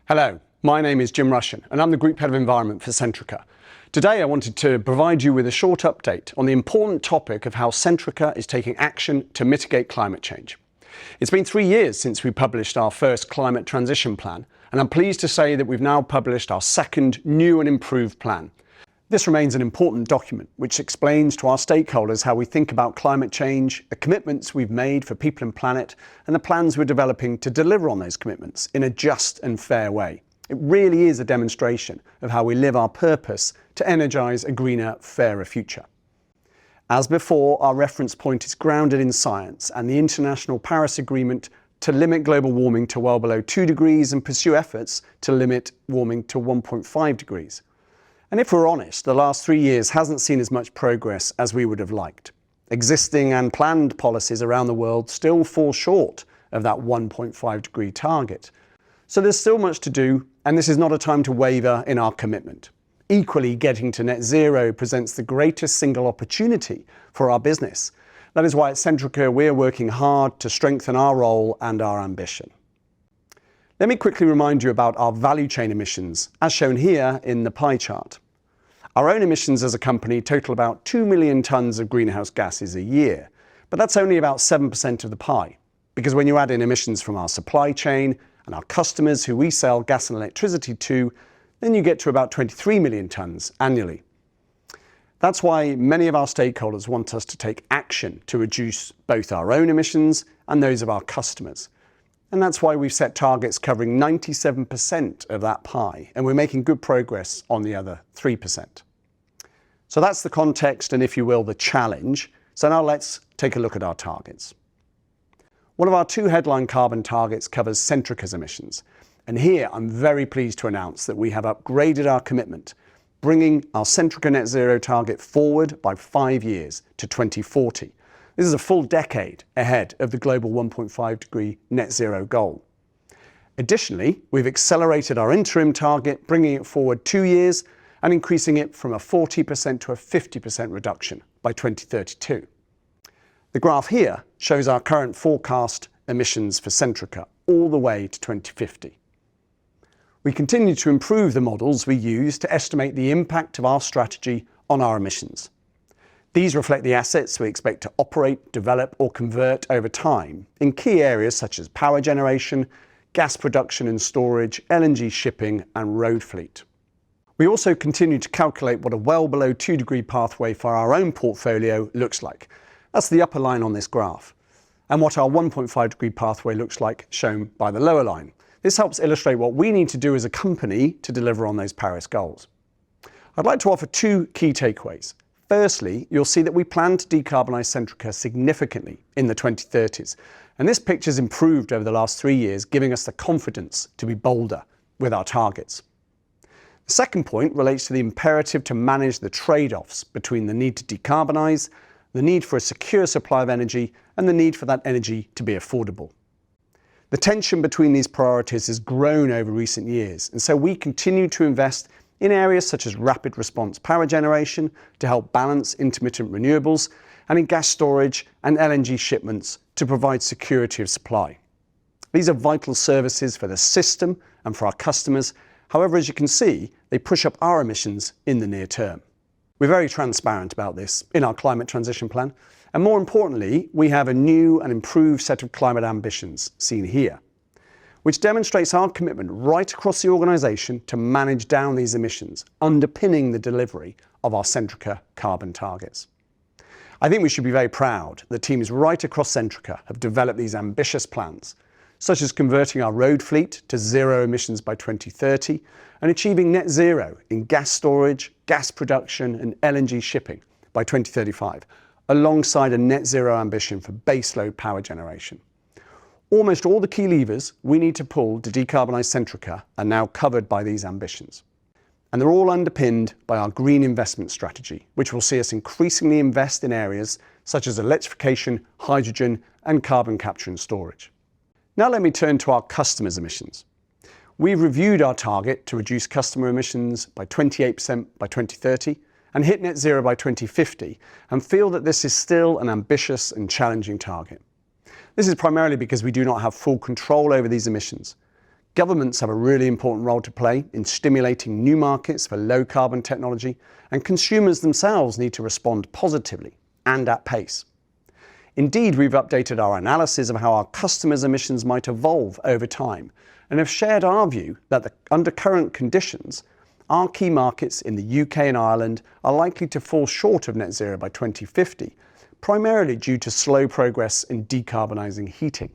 Hello, my name is Jim Rushen and I'm the Group Head of Environment for Centrica. Today I wanted to provide you with a short update on the important topic of how Centrica is taking action to mitigate climate change. It's been 3 years since we published our first climate transition plan, and I'm pleased to say that we've now published our second new and improved plan. This remains an important document which explains to our stakeholders how we think about climate change, the commitments we've made for people and planet, and the plans we're developing to deliver on those commitments in a just and fair way. It really is a demonstration of how we live our purpose to energise a greener, fairer future. As before, our reference point is grounded in science and the International Paris Agreement to limit global warming to well below 2 degrees and pursue efforts to limit warming to 1.5 degrees. And if we're honest, the last 3 years hasn't seen as much progress as we would have liked. Existing and planned policies around the world still fall short of that 1.5 degree target. So there's still much to do, and this is not a time to waver in our commitment. Equally, getting to net zero presents the greatest single opportunity for our business. That is why at Centrica we're working hard to strengthen our role and our ambition. Let me quickly remind you about our value chain emissions, as shown here in the pie chart. Our own emissions as a company total about 2 million tonnes of greenhouse gases a year, but that's only about 7% of the pie, because when you add in emissions from our supply chain and our customers who we sell gas and electricity to, then you get to about 23 million tonnes annually. That's why many of our stakeholders want us to take action to reduce both our own emissions and those of our customers. And that's why we've set targets covering 97% of that pie, and we're making good progress on the other 3%. So that's the context and, if you will, the challenge. So now let's take a look at our targets. One of our 2 headline carbon targets covers Centrica's emissions. And here I'm very pleased to announce that we have upgraded our commitment, bringing our Centrica net zero target forward by 5 years to 2040. This is a full decade ahead of the global 1.5 degree net zero goal. Additionally, we've accelerated our interim target, bringing it forward 2 years and increasing it from a 40% to a 50% reduction by 2032. The graph here shows our current forecast emissions for Centrica all the way to 2050. We continue to improve the models we use to estimate the impact of our strategy on our emissions. These reflect the assets we expect to operate, develop or convert over time in key areas such as power generation, gas production and storage, LNG shipping and road fleet. We also continue to calculate what a well below 2 degree pathway for our own portfolio looks like. That's the upper line on this graph. And what our 1.5 degree pathway looks like, shown by the lower line. This helps illustrate what we need to do as a company to deliver on those Paris goals. I'd like to offer 2 key takeaways. Firstly, you'll see that we plan to decarbonise Centrica significantly in the 2030s. And this picture's improved over the last 3 years, giving us the confidence to be bolder with our targets. The second point relates to the imperative to manage the trade-offs between the need to decarbonise, the need for a secure supply of energy, and the need for that energy to be affordable. The tension between these priorities has grown over recent years, and so we continue to invest in areas such as rapid response power generation to help balance intermittent renewables, and in gas storage and LNG shipments to provide security of supply. These are vital services for the system and for our customers. However, as you can see, they push up our emissions in the near term. We're very transparent about this in our climate transition plan, and more importantly, we have a new and improved set of climate ambitions, seen here, which demonstrates our commitment right across the organisation to manage down these emissions, underpinning the delivery of our Centrica carbon targets. I think we should be very proud that teams right across Centrica have developed these ambitious plans, such as converting our road fleet to zero emissions by 2030 and achieving net zero in gas storage, gas production and LNG shipping by 2035, alongside a net zero ambition for baseload power generation. Almost all the key levers we need to pull to decarbonise Centrica are now covered by these ambitions. And they're all underpinned by our green investment strategy, which will see us increasingly invest in areas such as electrification, hydrogen and carbon capture and storage. Now let me turn to our customers' emissions. We've reviewed our target to reduce customer emissions by 28% by 2030 and hit net zero by 2050, and feel that this is still an ambitious and challenging target. This is primarily because we do not have full control over these emissions. Governments have a really important role to play in stimulating new markets for low carbon technology, and consumers themselves need to respond positively and at pace. Indeed, we've updated our analysis of how our customers' emissions might evolve over time and have shared our view that under current conditions, our key markets in the UK and Ireland are likely to fall short of net zero by 2050, primarily due to slow progress in decarbonising heating,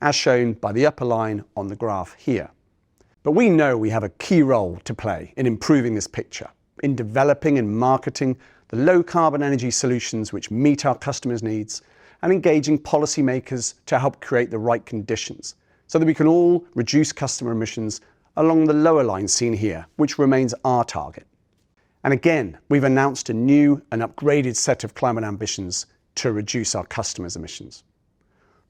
as shown by the upper line on the graph here. But we know we have a key role to play in improving this picture, in developing and marketing the low carbon energy solutions which meet our customers' needs, and engaging policymakers to help create the right conditions so that we can all reduce customer emissions along the lower line seen here, which remains our target. And again, we've announced a new and upgraded set of climate ambitions to reduce our customers' emissions.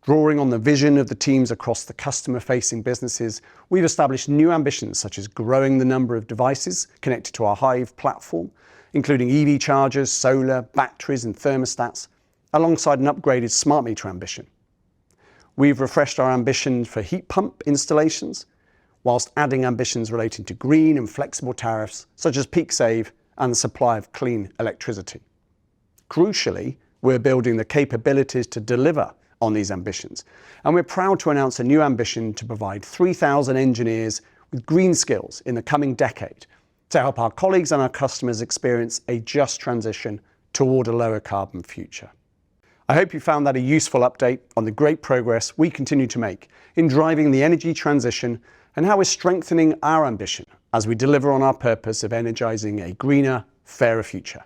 Drawing on the vision of the teams across the customer-facing businesses, we've established new ambitions such as growing the number of devices connected to our Hive platform, including EV chargers, solar, batteries and thermostats, alongside an upgraded smart meter ambition. We've refreshed our ambition for heat pump installations, whilst adding ambitions relating to green and flexible tariffs, such as peak save and the supply of clean electricity. Crucially, we're building the capabilities to deliver on these ambitions, and we're proud to announce a new ambition to provide 3,000 engineers with green skills in the coming decade to help our colleagues and our customers experience a just transition toward a lower carbon future. I hope you found that a useful update on the great progress we continue to make in driving the energy transition and how we're strengthening our ambition as we deliver on our purpose of energising a greener, fairer future.